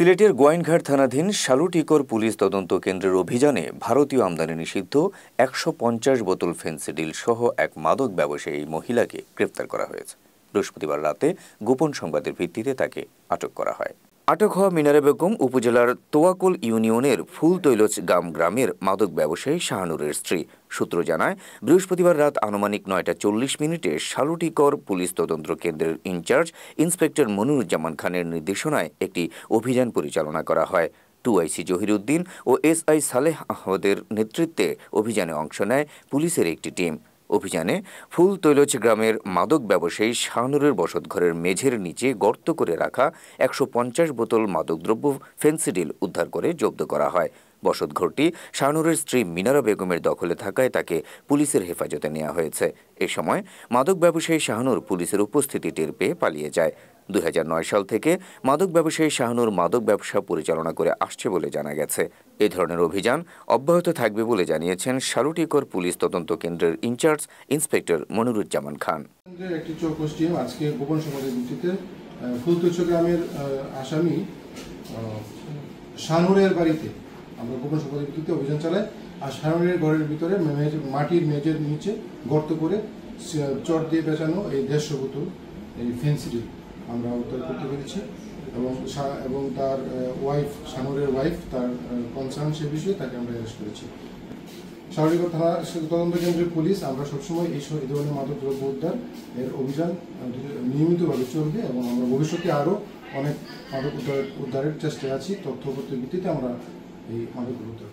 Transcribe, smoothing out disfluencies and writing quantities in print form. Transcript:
সিলেটের গোয়াইনঘাট থানাধীন শালুটিকর পুলিশ তদন্ত কেন্দ্রের অভিযানে ভারতীয় আমদানি নিষিদ্ধ ১৫০ বোতল ফেন্সিডিল সহ এক মাদক ব্যবসায়ী মহিলাকে গ্রেপ্তার করা হয়েছে। বৃহস্পতিবার রাতে গোপন সংবাদের ভিত্তিতে তাকে আটক করা হয়। আটক হওয়া মিনারে বেগম উপজেলার তোয়াকুল ইউনিয়নের ফুলতৈলচগাম গ্রামের মাদক ব্যবসায়ী শাহানুরের স্ত্রী। সূত্র জানায়, বৃহস্পতিবার রাত আনুমানিক ৯টা ৪০ মিনিটে শালুটিকর পুলিশ তদন্ত কেন্দ্রের ইনচার্জ ইন্সপেক্টর মনিরুজ্জামান খানের নির্দেশনায় একটি অভিযান পরিচালনা করা হয়। 2IC জহিরুদ্দিন ও SI সালেহ আহমদের নেতৃত্বে অভিযানে অংশ নেয় পুলিশের একটি টিম। অভিযানে ফুলতৈলচ গ্রামের মাদক ব্যবসায়ী শাহানুরের বসতঘরের মেঝের নিচে গর্ত করে রাখা ১৫০ বোতল মাদকদ্রব্য ফেন্সিডিল উদ্ধার করে জব্দ করা হয়। বসতঘরটি শাহানুরের স্ত্রী মিনারা বেগমের দখলে থাকায় তাকে পুলিশের হেফাজতে নেওয়া হয়েছে। এ সময় মাদক ব্যবসায়ী শাহানুর পুলিশের উপস্থিতি টের পেয়ে পালিয়ে যায়। ২০০৯ সাল থেকে মাদক ব্যবসায়ী শাহানুর মাদক ব্যবসা পরিচালনা করে আসছে বলে জানা গেছে। এ ধরনের অভিযান অব্যাহত থাকবে বলে জানিয়েছেন শালুটিকর পুলিশ তদন্ত কেন্দ্রের ইনচার্জ ইন্সপেক্টর মনিরুজ্জামান খান। একটি চৌকস টিম আজকে গোপন সংবাদের ভিত্তিতে ফুলতৈলচ গ্রামের আসামি শাহানুরের বাড়িতে আমরা গোপন সংবাদের ভিত্তিতে অভিযান চালাই। আর শাহানুরের ঘরের ভিতরে মাটির মেঝের নিচে গর্ত করে চট দিয়ে পেঁচানো এই ১৫০ বোতল এই ফেন্সিডিল আমরা উদ্ধার করতে পেরেছি এবং তার ওয়াইফ, শাহানুরের ওয়াইফ, তার কনসার্ন সে বিষয়ে তাকে আমরা অ্যারেস্ট করেছি। শালুটিকর থানা তদন্ত কেন্দ্রের পুলিশ আমরা সবসময় এই ধরনের মাদক দ্রব্য উদ্ধার এর অভিযান নিয়মিতভাবে চলবে এবং আমরা ভবিষ্যতে আরও অনেক মাদক উদ্ধারের চেষ্টায় আছি। তথ্যপত্রের ভিত্তিতে আমরা এই মাদক উদ্ধার